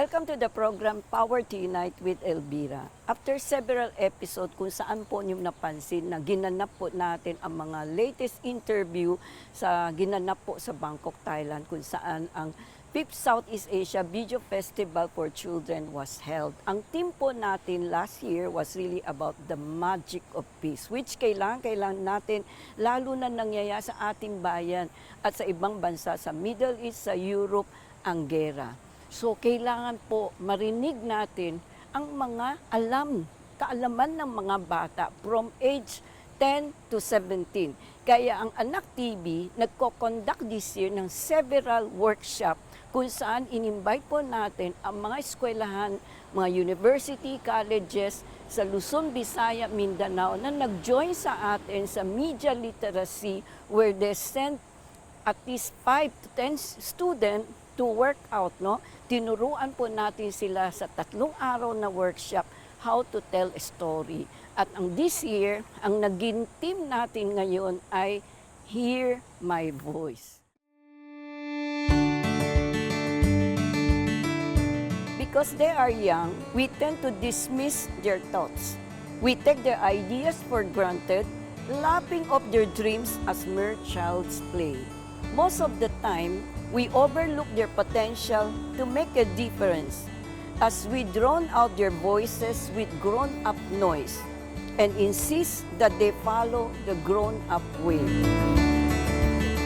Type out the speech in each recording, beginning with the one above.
Welcome to the program Power to Unite with Elvira. After several episodes kung saan po niyo napansin na ginanap po natin ang mga latest interview sa ginanap po sa Bangkok, Thailand kung saan ang 5th Southeast Asia Video Festival for Children was held. Ang theme po natin last year was really about the magic of peace, which kailangan natin lalo na nangyayari sa ating bayan at sa ibang bansa sa Middle East, sa Europe, ang gera. So, kailangan po marinig natin ang mga kaalaman ng mga bata from age 10 to 17. Kaya ang Anak TV nagko-conduct this year ng several workshop kung saan in-invite po natin ang mga eskwelahan, mga university, colleges sa Luzon, Visaya, Mindanao na nag-join sa atin sa media literacy where they send at least 5 to 10 students to work out, no? Tinuruan po natin sila sa 3 araw na workshop how to tell a story. At ang this year, ang naging team natin ngayon ay Hear My Voice. Because they are young, we tend to dismiss their thoughts. We take their ideas for granted, lapping off their dreams as mere child's play. Most of the time, we overlook their potential to make a difference as we drown out their voices with grown-up noise and insist that they follow the grown-up way.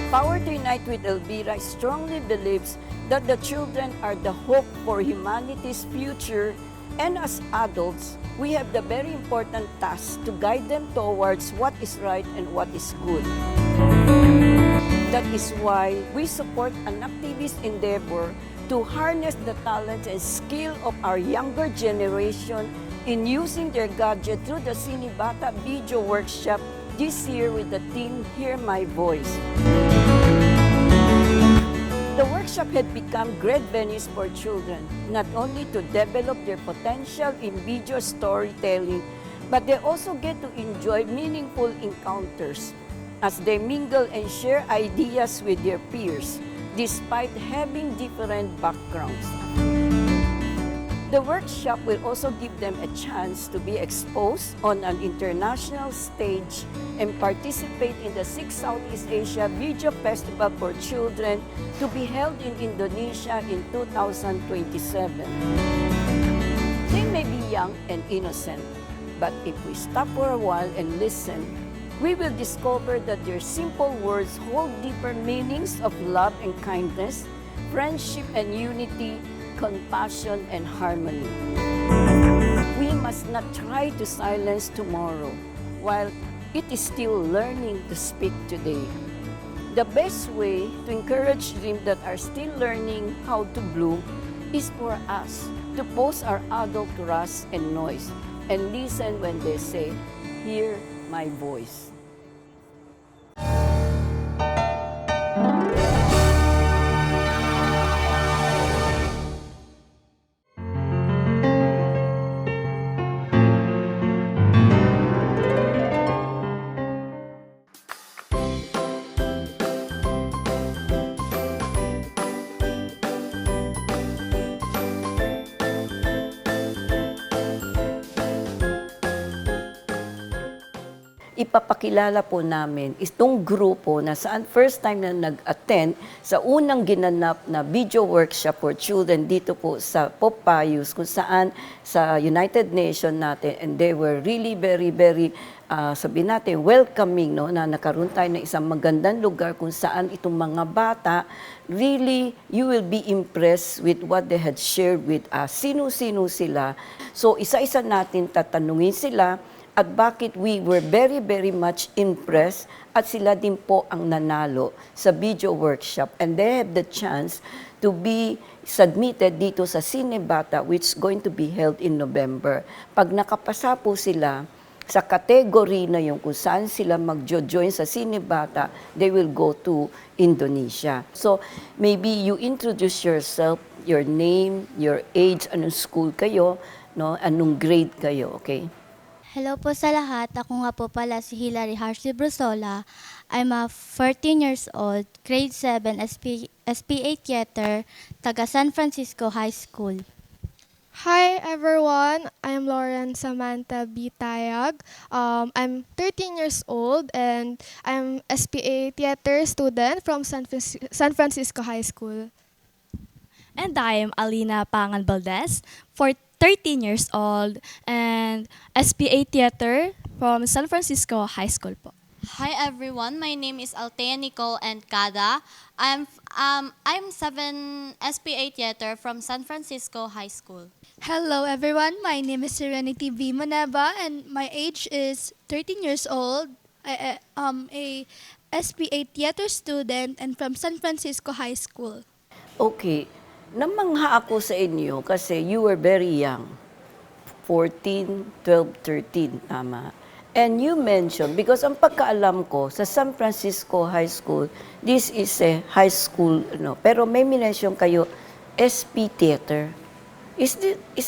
Power to Unite with Elvira strongly believes that the children are the hope for humanity's future, and as adults, we have the very important task to guide them towards what is right and what is good. That is why we support Anak TV's endeavor to harness the talent and skill of our younger generation in using their gadget through the Cinebata Video Workshop this year with the theme Hear My Voice. The workshop had become great venues for children, not only to develop their potential in video storytelling, but they also get to enjoy meaningful encounters as they mingle and share ideas with their peers, despite having different backgrounds. The workshop will also give them a chance to be exposed on an international stage and participate in the 6th Southeast Asia Video Festival for Children to be held in Indonesia in 2027. They may be young and innocent, but if we stop for a while and listen, we will discover that their simple words hold deeper meanings of love and kindness, friendship and unity, compassion and harmony. We must not try to silence tomorrow while it is still learning to speak today. The best way to encourage dreams that are still learning how to bloom is for us to pause our adult rush and noise and listen when they say, "Hear my voice." Ipapakilala po namin itong grupo na saan first time na nag-attend sa unang ginanap na video workshop for children dito po sa Popayus kung saan sa United Nations natin, and they were really very sabihin natin welcoming, no, na nakaroon tayo ng isang magandang lugar kung saan itong mga bata really you will be impressed with what they had shared with us. Sino-sino sila. So isa-isa natin tatanungin sila at bakit we were very much impressed at sila din po ang nanalo sa video workshop. And they have the chance to be submitted dito sa Cinebata which is going to be held in November. Pag nakapasa po sila sa category na yung kung saan sila mag-join sa Cinebata, they will go to Indonesia. So maybe you introduce yourself, your name, your age, anong school kayo, no, anong grade kayo, okay? Hello po sa lahat. Ako nga po pala si Hilary Harsley Brusola. I'm a 14 years old, grade 7 SPA Theater, taga San Francisco High School. Hi everyone, I'm Lauren Samantha B. Tayag. I'm 13 years old and I'm SPA theater student from San Francisco High School. And I am Alina Pangan Valdez, for 13 years old, and SPA Theater from San Francisco High School po. Hi everyone, my name is Altea Nicole and Kada. I'm 7 SPA Theater from San Francisco High School. Hello everyone, my name is Serenity V. Moneba and my age is 13 years old. I am a SPA theater student and from San Francisco High School. Okay, namangha ako sa inyo kasi you were very young. 14, 12, 13, tama. And you mentioned, because ang pagkaalam ko, sa San Francisco High School, this is a high school, pero may minention kayo, SP Theater. Is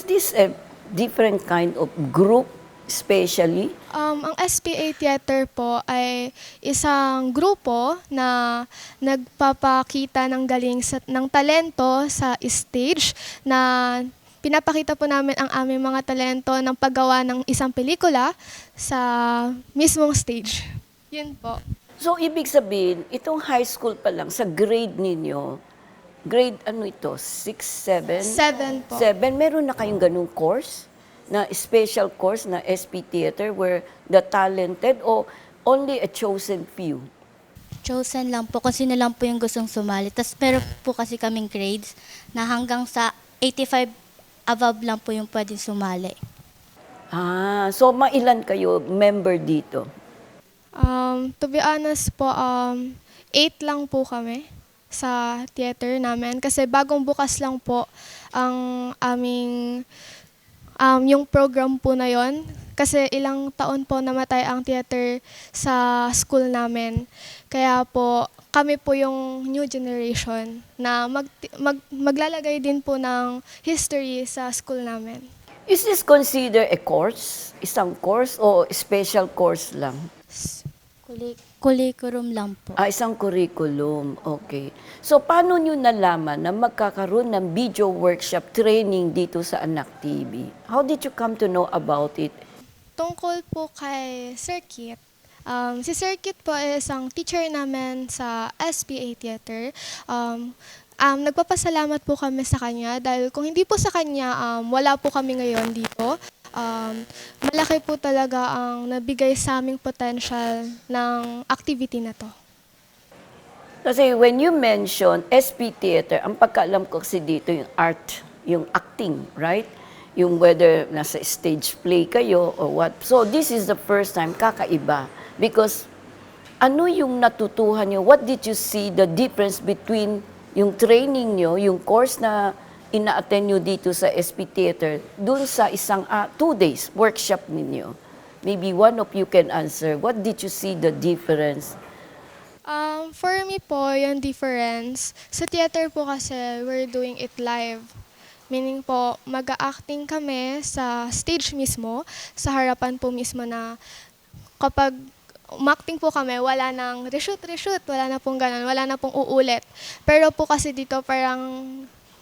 this a different kind of group, especially? Ang SPA Theater po ay isang grupo na nagpapakita ng galing ng talento sa stage na pinapakita po namin ang aming mga talento ng paggawa ng isang pelikula sa mismong stage. Yun po. So, ibig sabihin, itong high school pa lang, sa grade ninyo, grade ano ito, 6, 7? 7 po. 7, meron na kayong ganung course? Na special course na SP Theater where the talented o only a chosen few? Chosen lang po, kasi na lang po yung gustong sumali. Tapos pero po kasi kaming grades na hanggang sa 85 above lang po yung pwedeng sumali. So mailan kayo member dito? To be honest po, 8 lang po kami sa theater namin kasi bagong bukas lang po ang aming yung program po na yon kasi ilang taon po namatay ang theater sa school namin. Kaya po kami po yung new generation na maglalagay din po ng history sa school namin. Is this considered a course? Isang course o special course lang? Curriculum lang po. Isang curriculum. Okay. So, paano nyo nalaman na magkakaroon ng video workshop training dito sa Anak TV? How did you come to know about it? Tungkol po kay Sir Kit, si Sir Kit po ay isang teacher namin sa SPA Theater. Nagpapasalamat po kami sa kanya dahil kung hindi po sa kanya, wala po kami ngayon dito. Malaki po talaga ang nabigay sa aming potential ng activity na to. Kasi when you mention SP Theater, ang pagkaalam ko kasi dito yung art, yung acting, right? Yung whether nasa stage play kayo or what. So this is the first time kakaiba. Because ano yung natutuhan nyo? What did you see the difference between yung training nyo, yung course na ina-attend nyo dito sa SP Theater, dun sa isang 2 days workshop ninyo? Maybe one of you can answer. What did you see the difference? For me po, yung difference, sa theater po kasi we're doing it live. Meaning po, mag-acting kami sa stage mismo, sa harapan po mismo na kapag umakting po kami, wala nang reshoot, wala na pong ganun, wala na pong uulit. Pero po kasi dito parang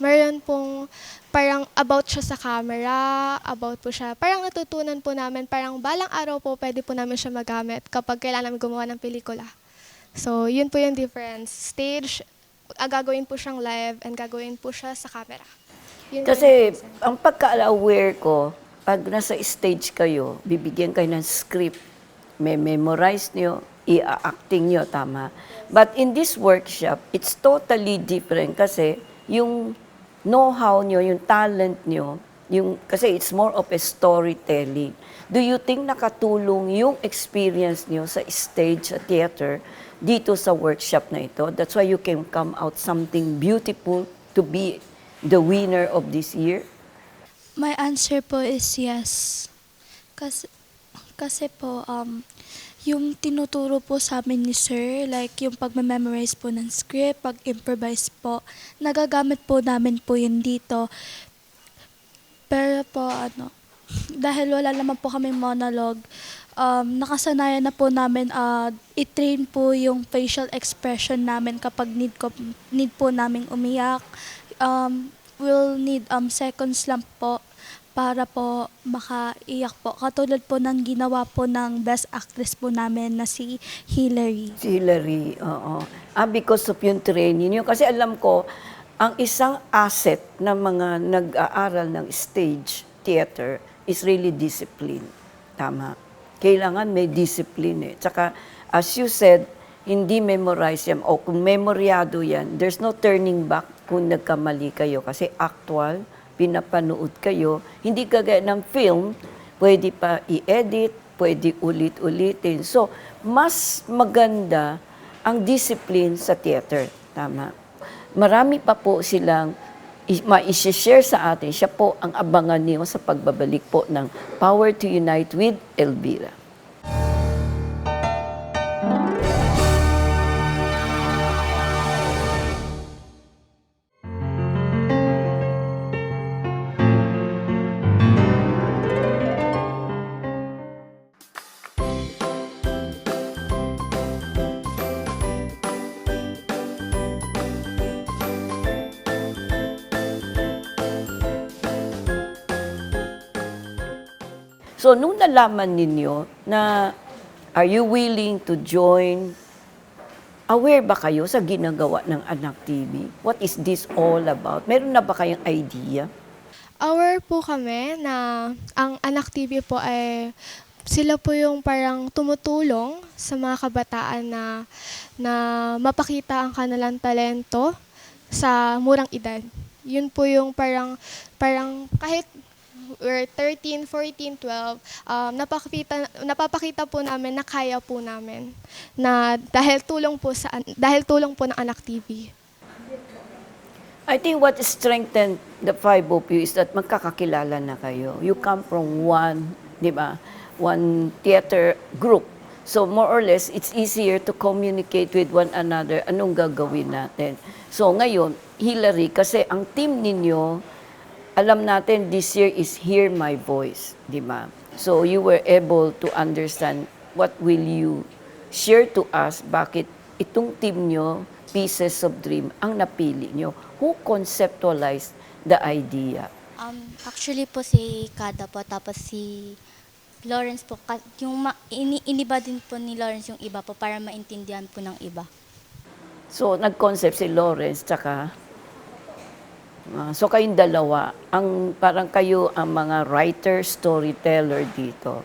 meron pong parang about siya sa camera, about po siya. Parang natutunan po namin, parang balang araw po pwede po namin siya magamit kapag kailangan namin gumawa ng pelikula. So, yun po yung difference. Stage, gagawin po siyang live and gagawin po siya sa camera. Yun po yung Kasi difference. ang pagka-aware ko, pag nasa stage kayo, bibigyan kayo ng script, may memorize nyo, i-acting nyo, tama. But in this workshop, it's totally different kasi yung know-how nyo, yung talent nyo, kasi it's more of a storytelling. Do you think nakatulong yung experience nyo sa stage, sa theater, dito sa workshop na ito? That's why you can come out something beautiful to be the winner of this year? My answer po is yes. Kasi po, yung tinuturo po sa amin ni Sir, like yung pag-memorize po ng script, pag-improvise po, nagagamit po namin po yun dito. Pero po, dahil wala naman po kaming monologue, nakasanayan na po namin i-train po yung facial expression namin kapag need po namin umiyak. will need seconds lang po para po makaiyak po. Katulad po ng ginawa po ng best actress po namin na si Hillary. Si Hillary, oo. Because of yung training yun. Kasi alam ko, ang isang asset ng mga nag-aaral ng stage theater is really discipline. Tama. Kailangan may discipline eh. Tsaka, as you said, hindi memorize yan. O kung memoryado yan, there's no turning back kung nagkamali kayo. Kasi actual, pinapanood kayo, hindi kagaya ng film, pwede pa i-edit, pwede ulit-ulitin. So, mas maganda ang discipline sa theater. Tama. Marami pa po silang ma-share sa atin. Siya po ang abangan niyo sa pagbabalik po ng Power to Unite with Elvira. So, nung nalaman ninyo na are you willing to join, aware ba kayo sa ginagawa ng Anak TV? What is this all about? Meron na ba kayong idea? Aware po kami na ang Anak TV po ay sila po yung parang tumutulong sa mga kabataan na mapakita ang kanilang talento sa murang edad. Yun po yung parang kahit we're 13, 14, 12, napapakita po namin na kaya po namin na dahil tulong po ng Anak TV. I think what strengthened the five of you is that magkakakilala na kayo. You come from one, di ba, one theater group. So more or less, it's easier to communicate with one another. Anong gagawin natin? So ngayon, Hillary, kasi ang team ninyo, alam natin this year is Hear My Voice, di ba? So you were able to understand what will you share to us, bakit itong team nyo, Pieces of Dream, ang napili nyo. Who conceptualized the idea? Actually po si Kada po, tapos si Lawrence po. Yung iniba din po ni Lawrence yung iba po para maintindihan po ng iba. So nag-concept si Lawrence, tsaka so kayong dalawa, parang kayo ang mga writer, storyteller dito.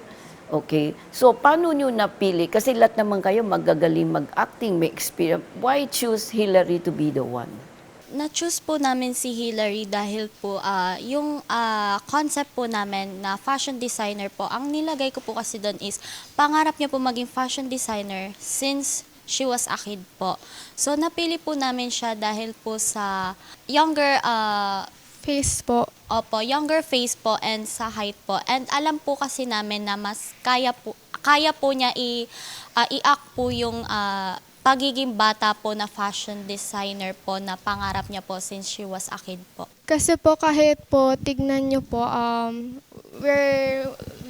Okay? So paano nyo napili? Kasi lahat naman kayo magagaling mag-acting, may experience. Why choose Hillary to be the one? Na-choose po namin si Hillary dahil po yung concept po namin na fashion designer po, ang nilagay ko po kasi doon is pangarap niya po maging fashion designer since she was a kid po. So napili po namin siya dahil po sa younger Face po. Opo, younger face po and sa height po. And alam po kasi namin na mas kaya po niya i-act po yung pagiging bata po na fashion designer po na pangarap niya po since she was a kid po. Kasi po kahit po tignan nyo po,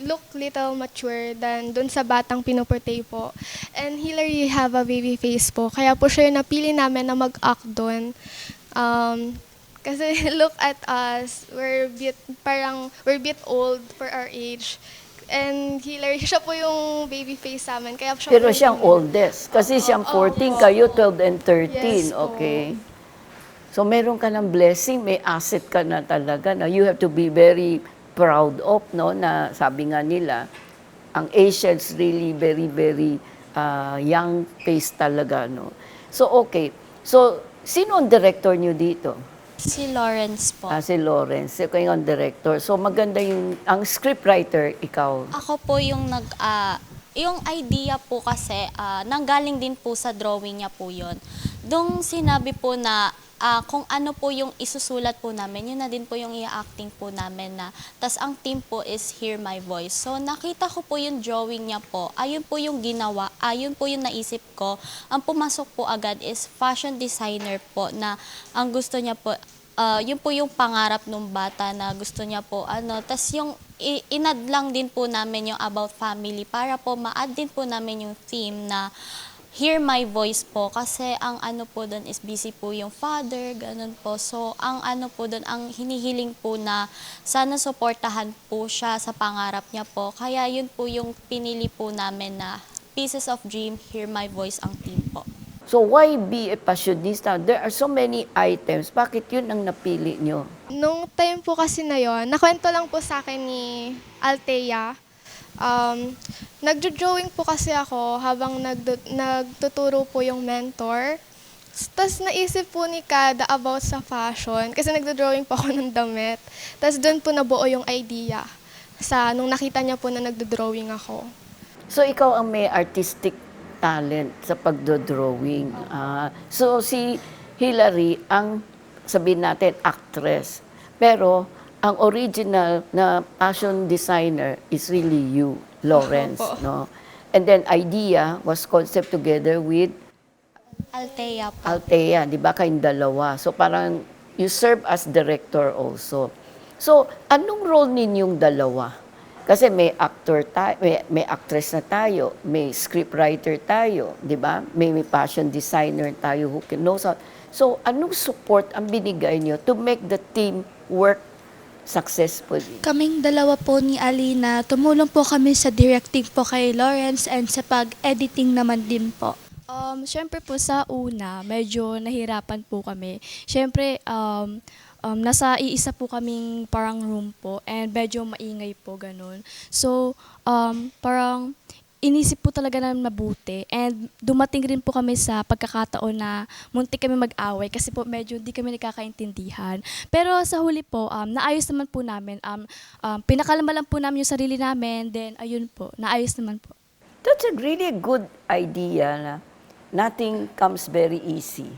look little mature than dun sa batang pinuportray po. And Hillary have a baby face po. Kaya po siya yung napili namin na mag-act dun. Kasi look at us, we're bit old for our age. And Hillary, siya po yung baby face sa amin. Kaya siya Pero po siyang oldest. Kasi siyang 14, kayo 12 and 13. Yes po. Okay. So meron ka ng blessing, may asset ka na talaga na you have to be very proud of, no? Na sabi nga nila, ang Asians really very, very young face talaga, no? So okay. So sino ang director niyo dito? Si Lawrence po. Si Lawrence. Kayo ang director. So maganda ang scriptwriter, ikaw. Ako po yung yung idea po kasi nanggaling din po sa drawing niya po yun. Doong sinabi po na kung ano po yung isusulat po namin, yun na din po yung i-acting po namin na. Tas ang team po is Hear My Voice. So nakita ko po yung drawing niya po. Ayun po yung ginawa, ayun po yung naisip ko. Ang pumasok po agad is fashion designer po na ang gusto niya po, yun po yung pangarap ng bata na gusto niya po. Tas yung inad lang din po namin yung about family para po ma-add din po namin yung theme na hear my voice po kasi ang ano po doon is busy po yung father, ganun po. So, ang ano po doon, ang hinihiling po na sana suportahan po siya sa pangarap niya po. Kaya yun po yung pinili po namin na Pieces of Dream, Hear My Voice ang team po. So why be a passionista? There are so many items. Bakit yun ang napili nyo? Nung time po kasi na yon, nakwento lang po sa akin ni Althea. Nagdo-drawing po kasi ako habang nagtuturo po yung mentor. Tapos naisip po ni Kada about sa fashion kasi nagdo-drawing po ako ng damit. Tapos doon po nabuo yung idea nung nakita niya po na nagdo-drawing ako. So ikaw ang may artistic talent sa pagdo-drawing. So si Hilary ang sabihin natin actress. Pero ang original na fashion designer is really you, Lawrence, Opo. no? And then idea was concept together with Althea po. Althea, di ba kayong dalawa? So parang you serve as director also. So anong role ninyong dalawa? Kasi may actor tayo, may actress na tayo, may scriptwriter tayo, di ba? May fashion designer tayo who can knows how. So anong support ang binigay niyo to make the team work successfully? Kaming dalawa po ni Alina, tumulong po kami sa directing po kay Lawrence and sa pag-editing naman din po. Siyempre po sa una, medyo nahirapan po kami. Siyempre, nasa iisa po kaming parang room po and medyo maingay po ganun. So, parang inisip po talaga namin mabuti and dumating rin po kami sa pagkakataon na muntik kami mag-away kasi po medyo hindi kami nakakaintindihan. Pero sa huli po, naayos naman po namin. Pinakalma lang po namin yung sarili namin, then ayun po, naayos naman po. That's a really good idea na nothing comes very easy.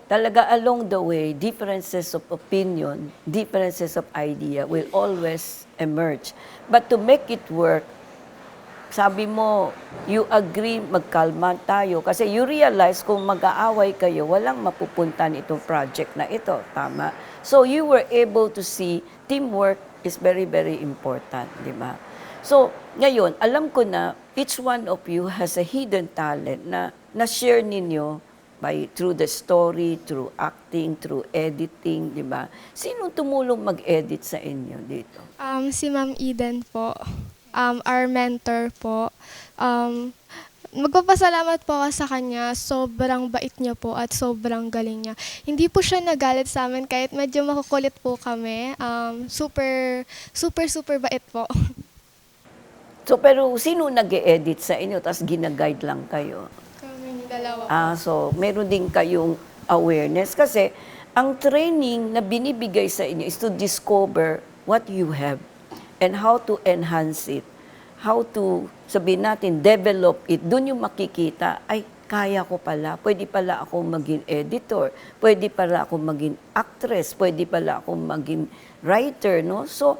Talaga along the way, differences of opinion, differences of idea will always emerge. But to make it work, sabi mo, you agree, magkalma tayo. Kasi you realize kung mag-aaway kayo, walang mapupuntan itong project na ito. Tama? So you were able to see teamwork is very, very important. Di ba? So, ngayon, alam ko na each one of you has a hidden talent na na-share ninyo through the story, through acting, through editing, di ba? Sino tumulong mag-edit sa inyo dito? Si Ma'am Eden po, our mentor po. Magpapasalamat po ako sa kanya. Sobrang bait niya po at sobrang galing niya. Hindi po siya nagalit sa amin kahit medyo makukulit po kami. Super bait po. So, pero sino nag-edit sa inyo, tapos gina-guide lang kayo? Kami dalawa. So meron din kayong awareness kasi ang training na binibigay sa inyo is to discover what you have and how to enhance it. How to, sabihin natin, develop it. Doon yung makikita, ay, kaya ko pala. Pwede pala ako maging editor. Pwede pala ako maging actress. Pwede pala ako maging writer, no? So,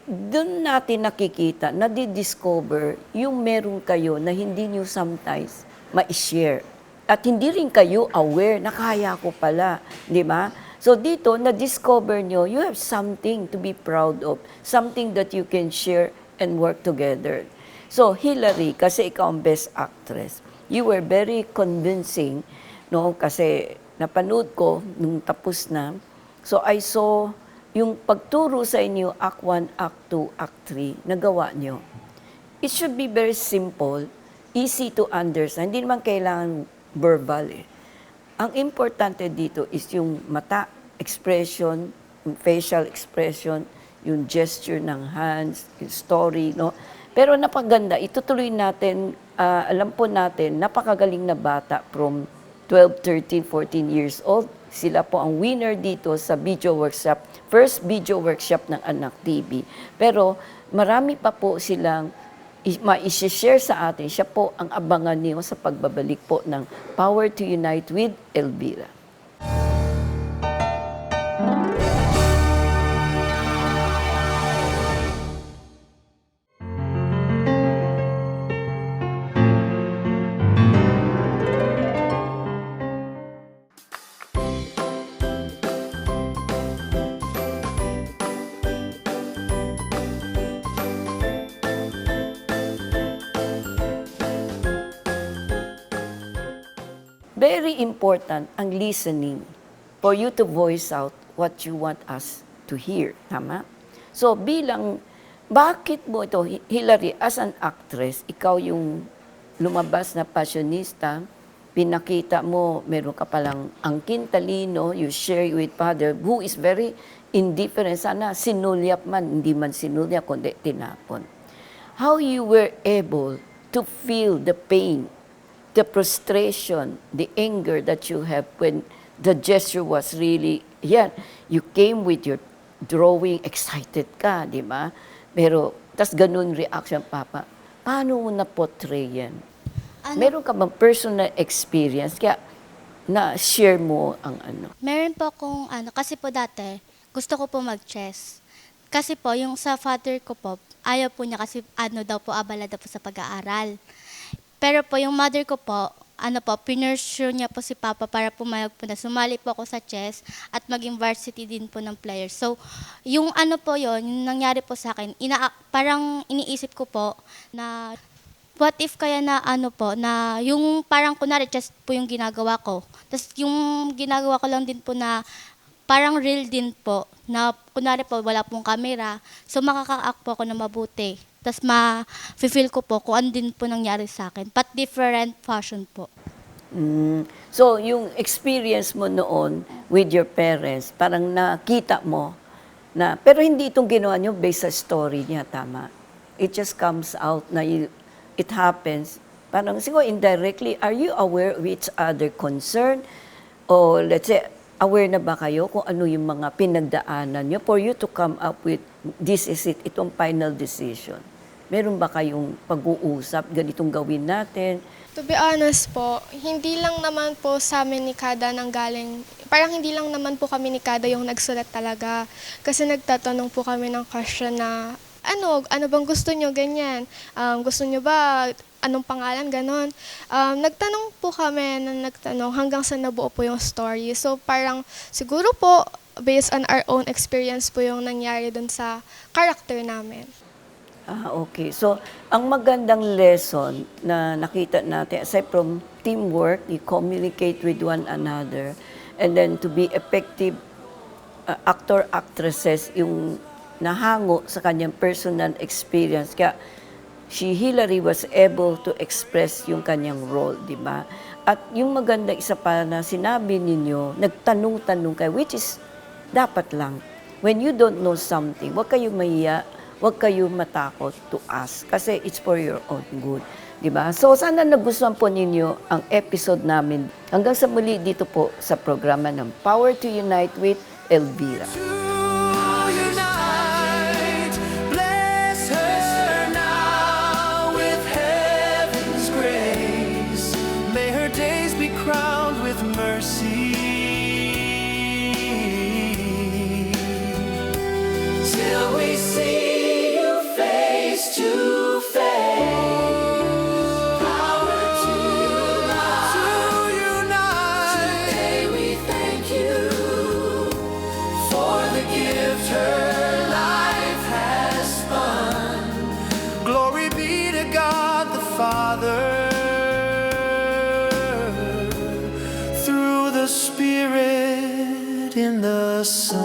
doon natin nakikita, nadidiscover yung meron kayo na hindi nyo sometimes ma-share. At hindi rin kayo aware na kaya ko pala, di ba? So dito, na-discover nyo, you have something to be proud of, something that you can share and work together. So Hilary, kasi ikaw ang best actress, you were very convincing, no? Kasi napanood ko nung tapos na, so I saw yung pagturo sa inyo, Act 1, Act 2, Act 3, nagawa nyo. It should be very simple, easy to understand. Hindi naman kailangan verbal eh. Ang importante dito is yung mata expression, yung facial expression, yung gesture ng hands, yung story, no? Pero napaganda, itutuloy natin, alam po natin, napakagaling na bata from 12, 13, 14 years old. Sila po ang winner dito sa video workshop, first video workshop ng Anak TV. Pero marami pa po silang ma-share sa atin. Siya po ang abangan niyo sa pagbabalik po ng Power to Unite with Elvira. very important ang listening for you to voice out what you want us to hear. Tama? So, bakit mo ito, Hilary, as an actress, ikaw yung lumabas na passionista, pinakita mo, meron ka palang angkin talino, you share with Father, who is very indifferent. Sana sinulyap man, hindi man sinulyap, kundi tinapon. How you were able to feel the pain, the frustration, the anger that you have when the gesture was really, you came with your drawing, excited ka, di ba? Pero, tas ganun reaction, Papa. Paano mo na-portray yan? Meron ka bang personal experience? Kaya, na-share mo ang ano? Meron po akong kasi po dati, gusto ko po mag-chess. Kasi po, yung sa father ko po, ayaw po niya kasi daw po, abala daw po sa pag-aaral. Pero po, yung mother ko po, pinursure niya po si Papa para pumayag po na sumali po ako sa chess at maging varsity din po ng player. So, yung yung nangyari po sa akin, parang iniisip ko po na what if kaya na na yung parang kunwari chess po yung ginagawa ko. Tapos yung ginagawa ko lang din po na parang real din po, na kunwari po wala pong camera, so makaka-act po ako na mabuti. Tapos ma-feel ko po kung ano din po nangyari sa akin, but different fashion po. So, yung experience mo noon with your parents, parang nakita mo na, pero hindi itong ginawa nyo based sa story niya, tama? It just comes out na it happens. Parang siguro indirectly, are you aware of each other concern? O let's say, aware na ba kayo kung ano yung mga pinagdaanan nyo for you to come up with, this is it, itong final decision? Meron ba kayong pag-uusap, ganitong gawin natin? To be honest po, hindi lang naman po sa amin ni Kada nanggaling, parang hindi lang naman po kami ni Kada yung nagsulat talaga. Kasi nagtatanong po kami ng question na, ano bang gusto nyo, ganyan? Gusto nyo ba, anong pangalan, ganon? Nagtanong po kami hanggang sa nabuo po yung story. So parang siguro po, based on our own experience po yung nangyari dun sa character namin. Okay. So, ang magandang lesson na nakita natin, aside from teamwork, you communicate with one another, and then to be effective actor-actresses, yung nahango sa kanyang personal experience. Kaya, Hilary was able to express yung kanyang role, di ba? At yung maganda isa pa na sinabi ninyo, nagtanong-tanong kayo, which is dapat lang. When you don't know something, huwag kayo mahiya, huwag kayo matakot to ask kasi it's for your own good. Diba? So, sana nagustuhan po ninyo ang episode namin. Hanggang sa muli dito po sa programa ng Power to Unite with Elvira. Unite, bless her now with heaven's grace. May her days be crowned with mercy. Till we see to face. Power to unite. Today we thank you for the gift her life has spun. Glory be to God the Father through the Spirit in the Son.